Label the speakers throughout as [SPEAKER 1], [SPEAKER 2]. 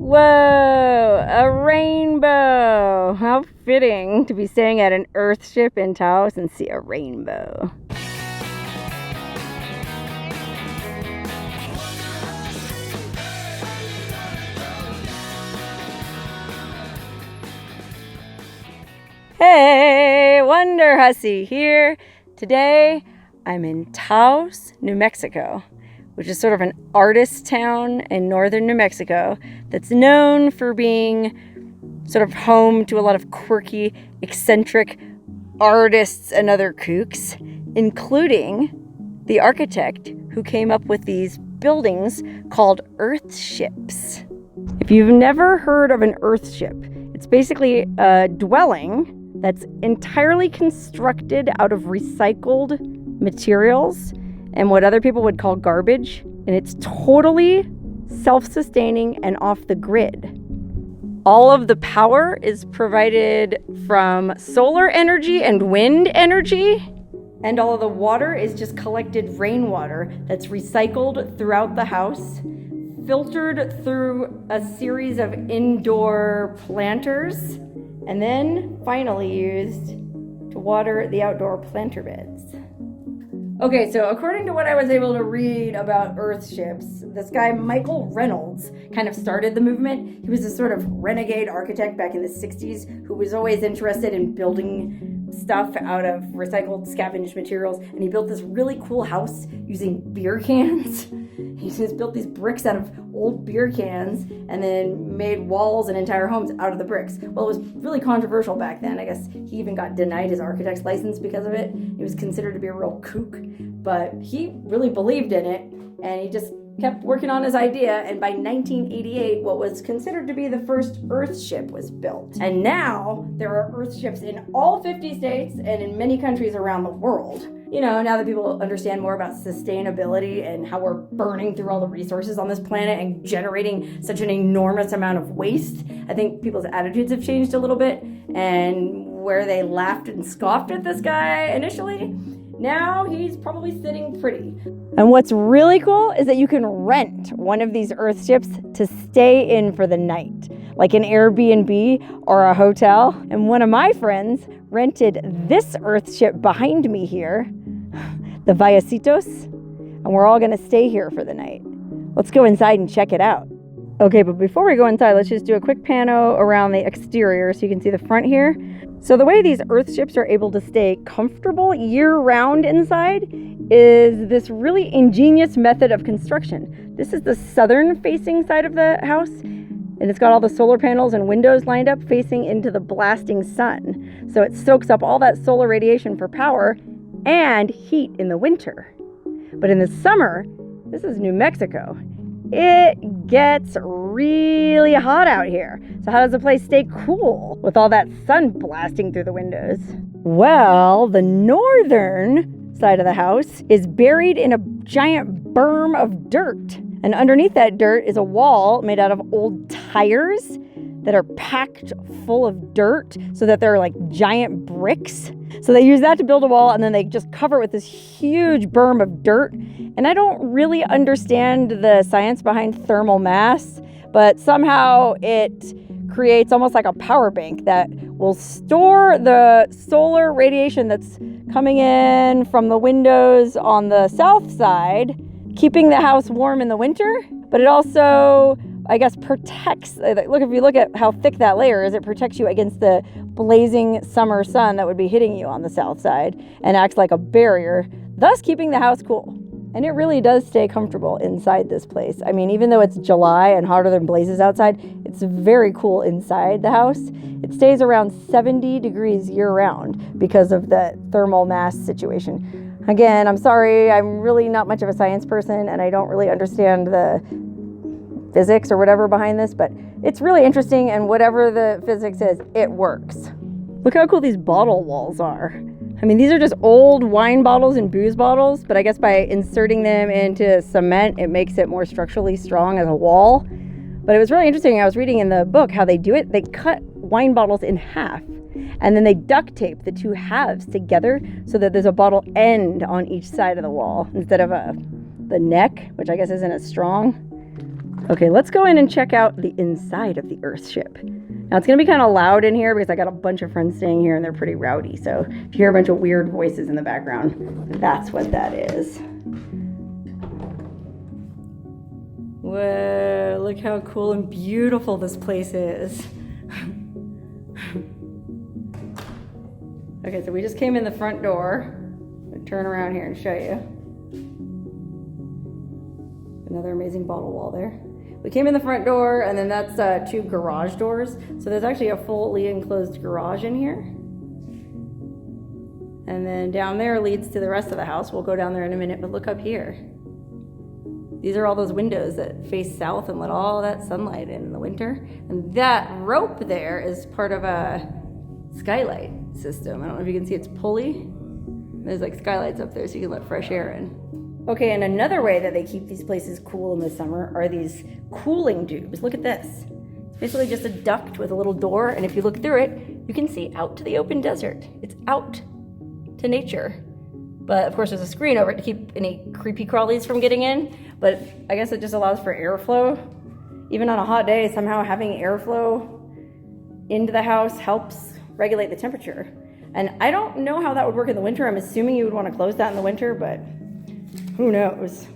[SPEAKER 1] Whoa, a rainbow. How fitting to be staying at an Earthship in Taos and see a rainbow. Hey, Wonderhussy here. Today I'm in Taos, New Mexico, which is sort of an artist town in northern New Mexico that's known for being sort of home to a lot of quirky, eccentric artists and other kooks, including the architect who came up with these buildings called Earthships. If you've never heard of an Earthship, it's basically a dwelling that's entirely constructed out of recycled materials and what other people would call garbage, and it's totally self-sustaining and off the grid. All of the power is provided from solar energy and wind energy, and all of the water is just collected rainwater that's recycled throughout the house, filtered through a series of indoor planters, and then finally used to water the outdoor planter beds. Okay, so according to what I was able to read about Earthships, this guy Michael Reynolds kind of started the movement. He was this sort of renegade architect back in the 60s who was always interested in building stuff out of recycled scavenged materials, and he built this really cool house using beer cans. He just built these bricks out of old beer cans and then made walls and entire homes out of the bricks. Well, it was really controversial back then. I guess he even got denied his architect's license because of it. He was considered to be a real kook, but he really believed in it, and he just kept working on his idea, and by 1988, what was considered to be the first Earthship was built. And now there are Earthships in all 50 states and in many countries around the world. You know, now that people understand more about sustainability and how we're burning through all the resources on this planet and generating such an enormous amount of waste, I think people's attitudes have changed a little bit, and where they laughed and scoffed at this guy initially, now he's probably sitting pretty. And what's really cool is that you can rent one of these Earthships to stay in for the night, like an Airbnb or a hotel. And one of my friends rented this Earthship behind me here, the Vallecitos, and we're all gonna stay here for the night. Let's go inside and check it out. Okay, but before we go inside, let's just do a quick pano around the exterior so you can see the front here. So the way these Earthships are able to stay comfortable year-round inside is this really ingenious method of construction. This is the southern-facing side of the house, and it's got all the solar panels and windows lined up facing into the blasting sun. So it soaks up all that solar radiation for power and heat in the winter. But in the summer, this is New Mexico, it gets really hot out here. So how does the place stay cool with all that sun blasting through the windows? Well, the northern side of the house is buried in a giant berm of dirt. And underneath that dirt is a wall made out of old tires that are packed full of dirt so that they're like giant bricks. So they use that to build a wall, and then they just cover it with this huge berm of dirt. And I don't really understand the science behind thermal mass, but somehow it creates almost like a power bank that will store the solar radiation that's coming in from the windows on the south side, keeping the house warm in the winter. But it also, I guess, protects, look, if you look at how thick that layer is, it protects you against the blazing summer sun that would be hitting you on the south side and acts like a barrier, thus keeping the house cool. And it really does stay comfortable inside this place. I mean, even though it's July and hotter than blazes outside, it's very cool inside the house. It stays around 70 degrees year-round because of the thermal mass situation. Again, I'm sorry, I'm really not much of a science person, and I don't really understand the physics or whatever behind this, but it's really interesting, and whatever the physics is, it works. Look how cool these bottle walls are. I mean, these are just old wine bottles and booze bottles, but I guess by inserting them into cement, it makes it more structurally strong as a wall. But it was really interesting. I was reading in the book how they do it. They cut wine bottles in half, and then they duct tape the two halves together so that there's a bottle end on each side of the wall instead of the neck, which I guess isn't as strong. Okay, let's go in and check out the inside of the Earthship. Now it's gonna be kind of loud in here because I got a bunch of friends staying here and they're pretty rowdy. So if you hear a bunch of weird voices in the background, that's what that is. Whoa, look how cool and beautiful this place is. Okay, so we just came in the front door. I'll turn around here and show you. Another amazing bottle wall there. We came in the front door, and then that's 2 garage doors. So there's actually a fully enclosed garage in here. And then down there leads to the rest of the house. We'll go down there in a minute, but look up here. These are all those windows that face south and let all that sunlight in the winter. And that rope there is part of a skylight system. I don't know if you can see it's pulley. There's like skylights up there so you can let fresh air in. Okay, and another way that they keep these places cool in the summer are these cooling tubes. Look at this. It's basically just a duct with a little door, and if you look through it, you can see out to the open desert. It's out to nature. But of course there's a screen over it to keep any creepy crawlies from getting in, but I guess it just allows for airflow. Even on a hot day, somehow having airflow into the house helps regulate the temperature. And I don't know how that would work in the winter. I'm assuming you would want to close that in the winter, but who knows?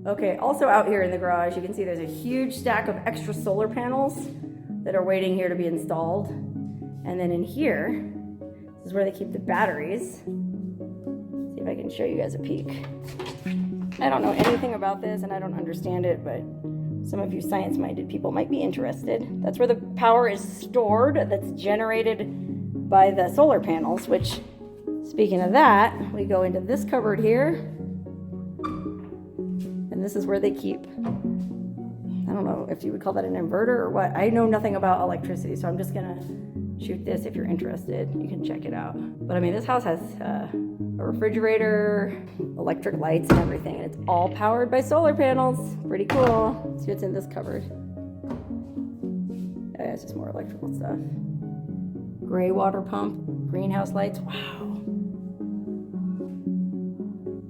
[SPEAKER 1] Okay, also out here in the garage, you can see there's a huge stack of extra solar panels that are waiting here to be installed. And then in here, this is where they keep the batteries. See if I can show you guys a peek. I don't know anything about this and I don't understand it, but some of you science-minded people might be interested. That's where the power is stored that's generated by the solar panels, which, speaking of that, we go into this cupboard here. And this is where they keep, I don't know if you would call that an inverter or what. I know nothing about electricity, so I'm just gonna shoot this. If you're interested, you can check it out. But I mean, this house has a refrigerator, electric lights and everything, and it's all powered by solar panels. Pretty cool. Let's see what's in this cupboard. Oh, yeah, it's just more electrical stuff. Gray water pump, greenhouse lights, wow.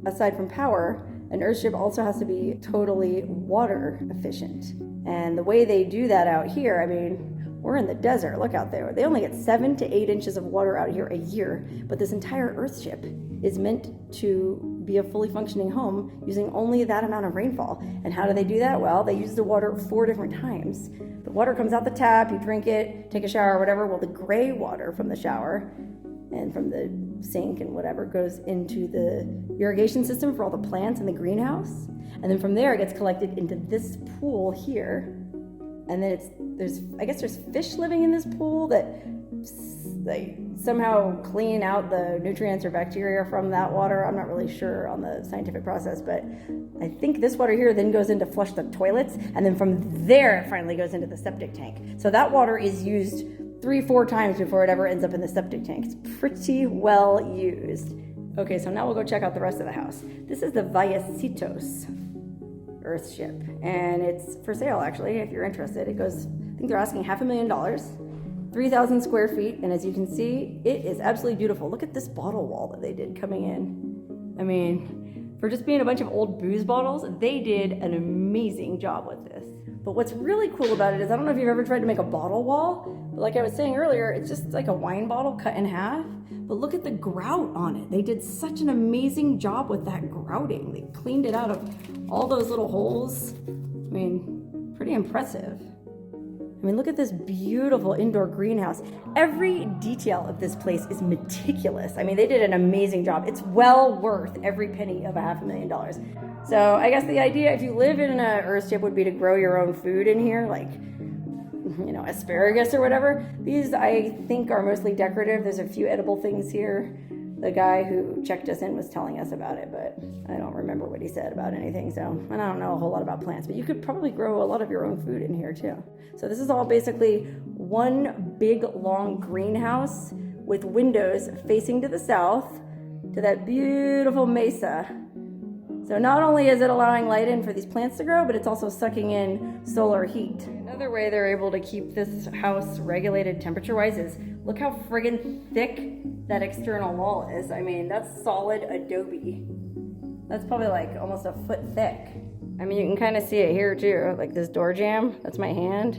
[SPEAKER 1] Aside from power, an Earthship also has to be totally water efficient. And the way they do that out here, I mean, we're in the desert, look out there. They only get 7 to 8 inches of water out here a year, but this entire Earthship is meant to be a fully functioning home using only that amount of rainfall. And how do they do that? Well, they use the water 4 different times. The water comes out the tap, you drink it, take a shower, whatever. Well, the gray water from the shower and from the sink and whatever goes into the irrigation system for all the plants in the greenhouse. And then from there it gets collected into this pool here. And then there's fish living in this pool that they somehow clean out the nutrients or bacteria from that water. I'm not really sure on the scientific process, but I think this water here then goes in to flush the toilets, and then from there it finally goes into the septic tank. So that water is used 3-4 times before it ever ends up in the septic tank. It's pretty well used. Okay, so now we'll go check out the rest of the house. This is the Vallecitos Earthship, and it's for sale actually, if you're interested. It goes, I think they're asking $500,000, 3,000 square feet, and as you can see, it is absolutely beautiful. Look at this bottle wall that they did coming in. I mean, for just being a bunch of old booze bottles, they did an amazing job with this. But what's really cool about it is, I don't know if you've ever tried to make a bottle wall, but like I was saying earlier, it's just like a wine bottle cut in half. But look at the grout on it. They did such an amazing job with that grouting. They cleaned it out of all those little holes. I mean, pretty impressive. I mean, look at this beautiful indoor greenhouse. Every detail of this place is meticulous. I mean, they did an amazing job. It's well worth every penny of $500,000. So I guess the idea, if you live in an Earthship, would be to grow your own food in here, like, you know, asparagus or whatever. These, I think, are mostly decorative. There's a few edible things here. The guy who checked us in was telling us about it, but I don't remember what he said about anything, so, and I don't know a whole lot about plants, but you could probably grow a lot of your own food in here too. So this is all basically one big long greenhouse with windows facing to the south to that beautiful mesa. So not only is it allowing light in for these plants to grow, but it's also sucking in solar heat. Another way they're able to keep this house regulated temperature-wise is, look how friggin' thick that external wall is. I mean, that's solid adobe. That's probably like almost a foot thick. I mean, you can kind of see it here too, like this door jamb, that's my hand.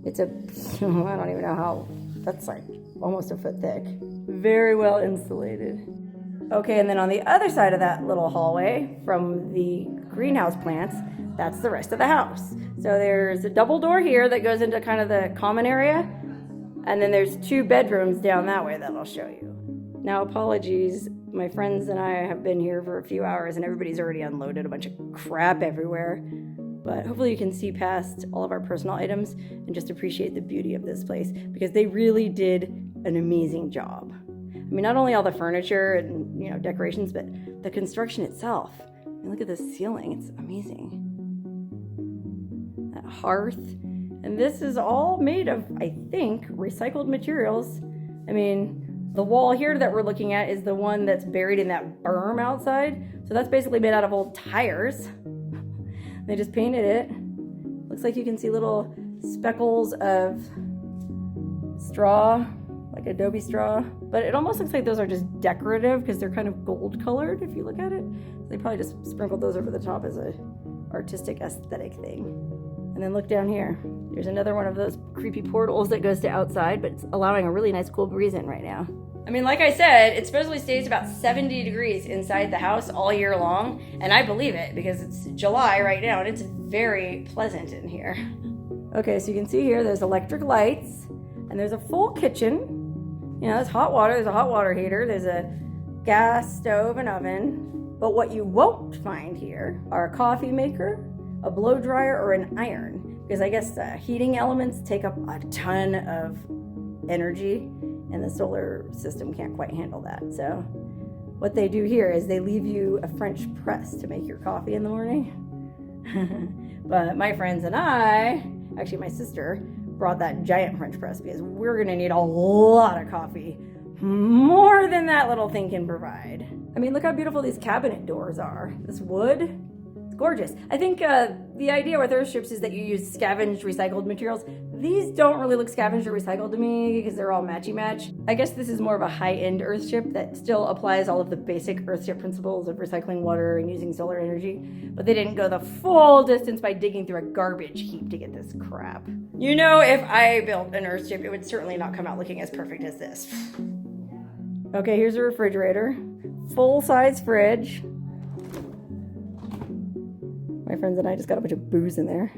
[SPEAKER 1] It's a, I don't even know how, that's like almost a foot thick. Very well insulated. Okay, and then on the other side of that little hallway from the greenhouse plants, that's the rest of the house. So there's a double door here that goes into kind of the common area, and then there's 2 bedrooms down that way that I'll show you. Now, apologies, my friends and I have been here for a few hours and everybody's already unloaded a bunch of crap everywhere. But hopefully you can see past all of our personal items and just appreciate the beauty of this place, because they really did an amazing job. I mean, not only all the furniture and, you know, decorations, but the construction itself. I mean, look at this ceiling, it's amazing. That hearth. And this is all made of, I think, recycled materials. I mean, the wall here that we're looking at is the one that's buried in that berm outside. So that's basically made out of old tires. They just painted it. Looks like you can see little speckles of straw, like adobe straw. But it almost looks like those are just decorative because they're kind of gold colored if you look at it. So they probably just sprinkled those over the top as a artistic aesthetic thing. And then look down here. There's another one of those creepy portals that goes to outside, but it's allowing a really nice cool breeze in right now. I mean, like I said, it supposedly stays about 70 degrees inside the house all year long, and I believe it because it's July right now and it's very pleasant in here. Okay, so you can see here there's electric lights and there's a full kitchen. You know, there's hot water, there's a hot water heater, there's a gas stove and oven. But what you won't find here are a coffee maker, a blow dryer, or an iron, because I guess heating elements take up a ton of energy and the solar system can't quite handle that. So what they do here is they leave you a French press to make your coffee in the morning. But my friends and I, actually my sister, brought that giant French press because we're gonna need a lot of coffee, more than that little thing can provide. I mean, look how beautiful these cabinet doors are. This wood, it's gorgeous. I think the idea with Earthships is that you use scavenged recycled materials. These don't really look scavenged or recycled to me because they're all matchy-match. I guess this is more of a high-end Earthship that still applies all of the basic Earthship principles of recycling water and using solar energy, but they didn't go the full distance by digging through a garbage heap to get this crap. You know, if I built an Earthship, it would certainly not come out looking as perfect as this. Okay, here's a refrigerator. Full-size fridge. My friends and I just got a bunch of booze in there.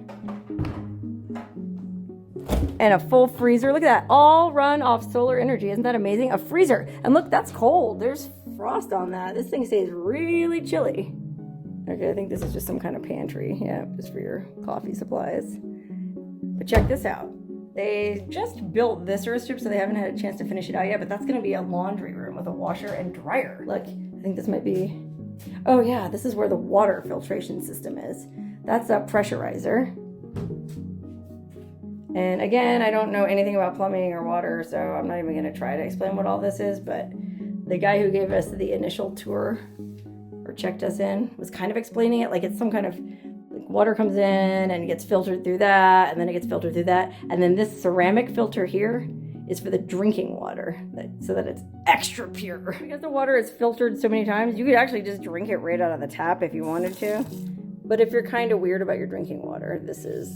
[SPEAKER 1] And a full freezer. Look at that. All run off solar energy. Isn't that amazing? A freezer. And look, that's cold. There's frost on that. This thing stays really chilly. Okay, I think this is just some kind of pantry. Yeah, just for your coffee supplies. But check this out. They just built this Earthship, so they haven't had a chance to finish it out yet, but that's going to be a laundry room with a washer and dryer. Look, I think this might be... Oh yeah, this is where the water filtration system is. That's a pressurizer. And again, I don't know anything about plumbing or water, so I'm not even going to try to explain what all this is, but the guy who gave us the initial tour or checked us in was kind of explaining it like it's some kind of like water comes in and it gets filtered through that, and then it gets filtered through that, and then this ceramic filter here is for the drinking water, so that it's extra pure. Because the water is filtered so many times, you could actually just drink it right out of the tap if you wanted to. But if you're kind of weird about your drinking water, this is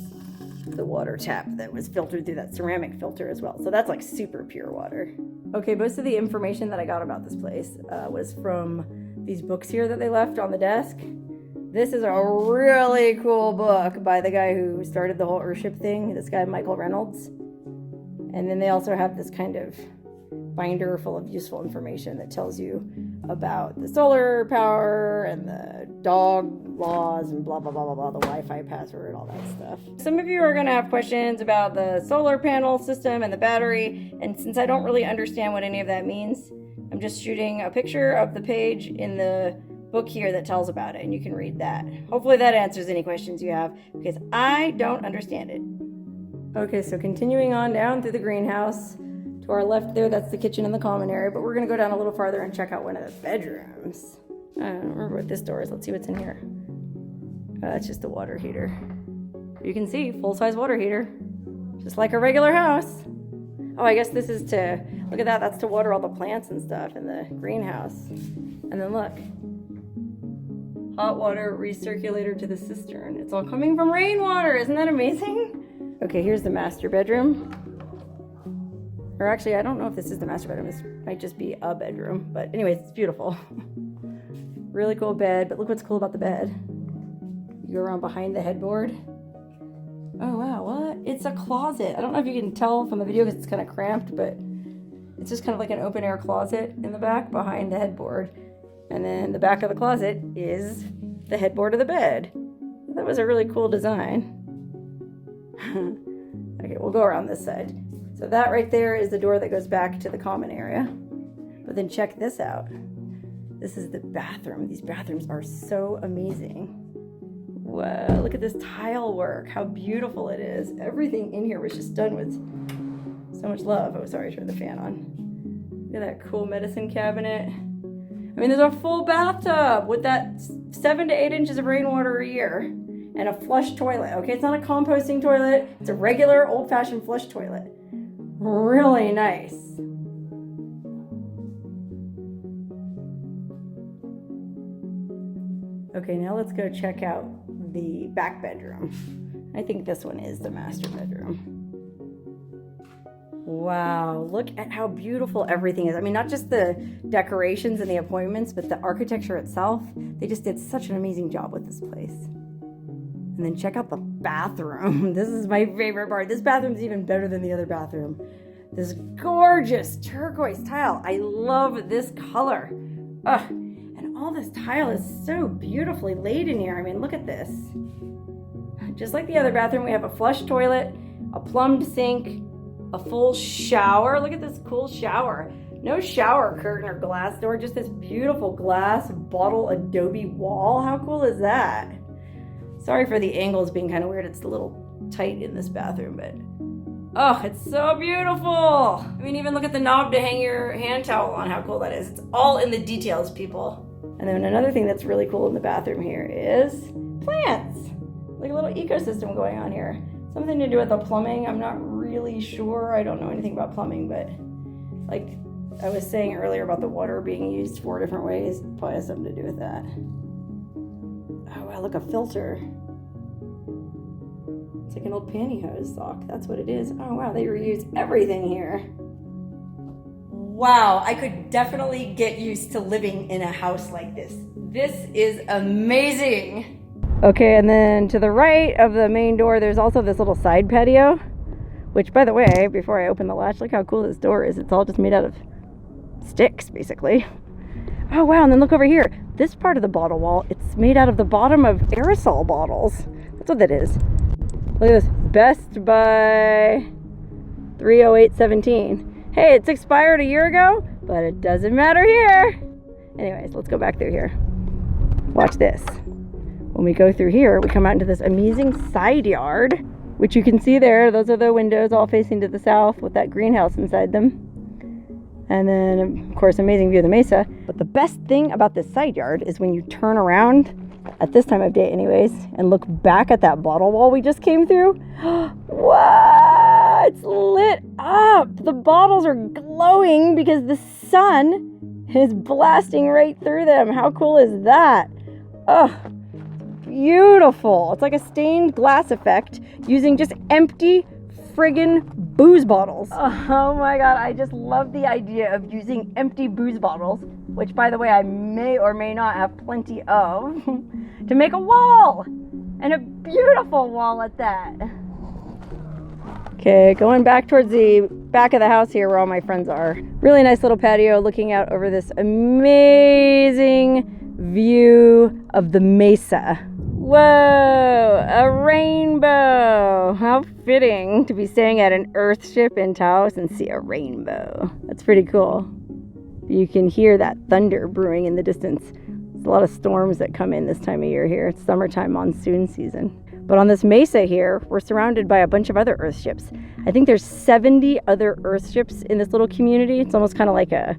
[SPEAKER 1] the water tap that was filtered through that ceramic filter as well. So that's like super pure water. Okay, most of the information that I got about this place was from these books here that they left on the desk. This is a really cool book by the guy who started the whole Earthship thing, this guy Michael Reynolds. And then they also have this kind of binder full of useful information that tells you about the solar power and the dog laws and blah, blah, blah, blah, blah, the Wi-Fi password, all that stuff. Some of you are going to have questions about the solar panel system and the battery. And since I don't really understand what any of that means, I'm just shooting a picture of the page in the book here that tells about it, and you can read that. Hopefully that answers any questions you have, because I don't understand it. Okay, so continuing on down through the greenhouse. To our left there, that's the kitchen and the common area, but we're going to go down a little farther and check out one of the bedrooms. I don't remember what this door is. Let's see what's in here. That's just a water heater. You can see, full-size water heater. Just like a regular house. Oh, I guess this is to, look at that, that's to water all the plants and stuff in the greenhouse. And then look. hot water recirculator to the cistern. It's all coming from rainwater. Isn't that amazing? Okay, here's the master bedroom. Or actually, I don't know if this is the master bedroom. This might just be a bedroom. But anyways, it's beautiful. Really cool bed. But look what's cool about the bed. You go around behind the headboard. Oh, wow, what? It's a closet. I don't know if you can tell from the video because it's kind of cramped, but it's just kind of like an open air closet in the back behind the headboard. And then the back of the closet is the headboard of the bed. That was a really cool design. Okay, we'll go around this side. So that right there is the door that goes back to the common area. But then check this out. This is the bathroom. These bathrooms are so amazing. Whoa, look at this tile work. How beautiful it is. Everything in here was just done with so much love. Oh, sorry, I turned the fan on. Look at that cool medicine cabinet. I mean, there's a full bathtub with that 7 to 8 inches of rainwater a year. And a flush toilet. Okay, it's not a composting toilet. It's a regular old-fashioned flush toilet. Really nice. Okay, now let's go check out the back bedroom. I think this one is the master bedroom. Wow, look at how beautiful everything is. I mean, not just the decorations and the appointments, but the architecture itself. They just did such an amazing job with this place. And then check out the bathroom. This is my favorite part. This bathroom's even better than the other bathroom. This gorgeous turquoise tile. I love this color. Ugh. And all this tile is so beautifully laid in here. I mean, look at this. Just like the other bathroom, we have a flush toilet, a plumbed sink, a full shower. Look at this cool shower. No shower curtain or glass door, just this beautiful glass bottle adobe wall. How cool is that? Sorry for the angles being kind of weird. It's a little tight in this bathroom, but oh, it's so beautiful. I mean, even look at the knob to hang your hand towel on. How cool that is. It's all in the details, people. And then another thing that's really cool in the bathroom here is plants. Like a little ecosystem going on here. Something to do with the plumbing. I'm not really sure. I don't know anything about plumbing, but like I was saying earlier about the water being used 4 different ways, probably has something to do with that. Oh wow, look, a filter. It's like an old pantyhose sock. That's what it is. Oh wow, they reuse everything here. Wow, I could definitely get used to living in a house like this. This is amazing. Okay, and then to the right of the main door, there's also this little side patio, which, by the way, before I open the latch, look how cool this door is. It's all just made out of sticks, basically. Oh wow, and then look over here. This part of the bottle wall, it's made out of the bottom of aerosol bottles. That's what that is. Look at this. Best by 30817. Hey, it's expired a year ago, but it doesn't matter here. Anyways, let's go back through here. Watch this. When we go through here, we come out into this amazing side yard, which you can see there. Those are the windows all facing to the south with that greenhouse inside them. And then, of course, amazing view of the mesa. But the best thing about this side yard is when you turn around, at this time of day anyways, and look back at that bottle wall we just came through. Wow, it's lit up. The bottles are glowing because the sun is blasting right through them. How cool is that? Oh, beautiful. It's like a stained glass effect using just empty friggin' booze bottles. Oh my god, I just love the idea of using empty booze bottles, which, by the way, I may or may not have plenty of, to make a wall, and a beautiful wall at that. Okay, going back towards the back of the house here where all my friends are. Really nice little patio looking out over this amazing view of the mesa. Whoa, a rainbow. How fitting to be staying at an Earthship in Taos and see a rainbow. That's pretty cool. You can hear that thunder brewing in the distance. There's a lot of storms that come in this time of year here. It's summertime monsoon season. But on this mesa here, we're surrounded by a bunch of other Earthships. I think there's 70 other Earthships in this little community. It's almost kind of like a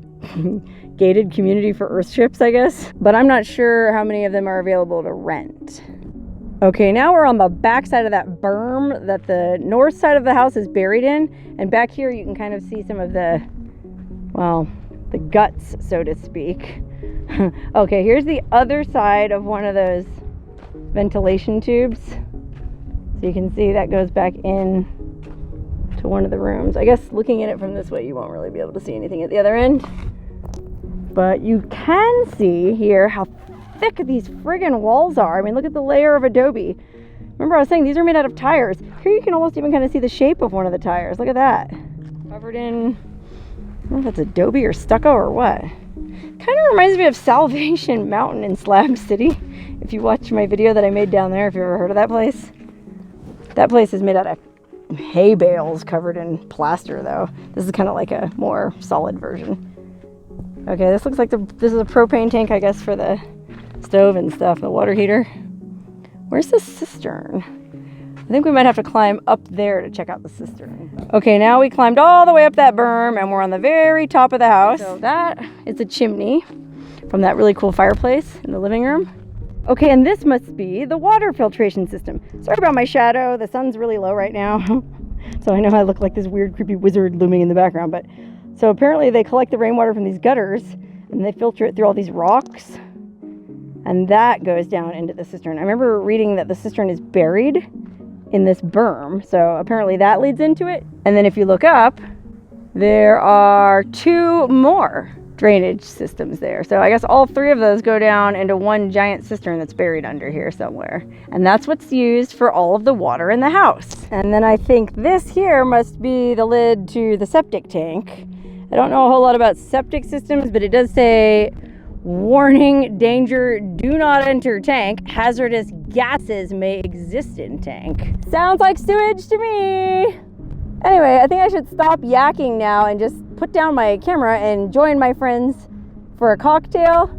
[SPEAKER 1] gated community for Earthships, I guess. But I'm not sure how many of them are available to rent. Okay, now we're on the back side of that berm that the north side of the house is buried in. And back here you can kind of see some of the, well, the guts, so to speak. Okay, here's the other side of one of those ventilation tubes. So you can see that goes back in to one of the rooms. I guess looking at it from this way, you won't really be able to see anything at the other end. But you can see here how thick these friggin' walls are. I mean, look at the layer of adobe. Remember I was saying these are made out of tires. Here you can almost even kind of see the shape of one of the tires. Look at that. Covered in, I don't know if that's adobe or stucco or what. Kind of reminds me of Salvation Mountain in Slab City. If you watch my video that I made down there, if you've ever heard of that place. That place is made out of hay bales covered in plaster though. This is kind of like a more solid version. Okay, this looks like this is a propane tank, I guess, for the stove and stuff, the water heater. Where's the cistern? I think we might have to climb up there to check out the cistern. Okay, now we climbed all the way up that berm and we're on the very top of the house. So that is a chimney from that really cool fireplace in the living room. Okay, and this must be the water filtration system. Sorry about my shadow. The sun's really low right now. So I know I look like this weird, creepy wizard looming in the background. But so apparently they collect the rainwater from these gutters and they filter it through all these rocks. And that goes down into the cistern. I remember reading that the cistern is buried in this berm. So apparently that leads into it. And then if you look up, there are 2 more drainage systems there. So I guess all 3 of those go down into one giant cistern that's buried under here somewhere. And that's what's used for all of the water in the house. And then I think this here must be the lid to the septic tank. I don't know a whole lot about septic systems, but it does say, warning, danger, do not enter tank. Hazardous gases may exist in tank. Sounds like sewage to me. Anyway, I think I should stop yakking now and just put down my camera and join my friends for a cocktail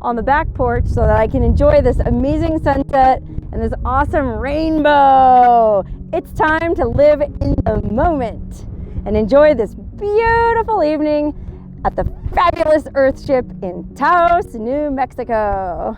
[SPEAKER 1] on the back porch so that I can enjoy this amazing sunset and this awesome rainbow. It's time to live in the moment and enjoy this beautiful evening at the fabulous Earthship in Taos, New Mexico.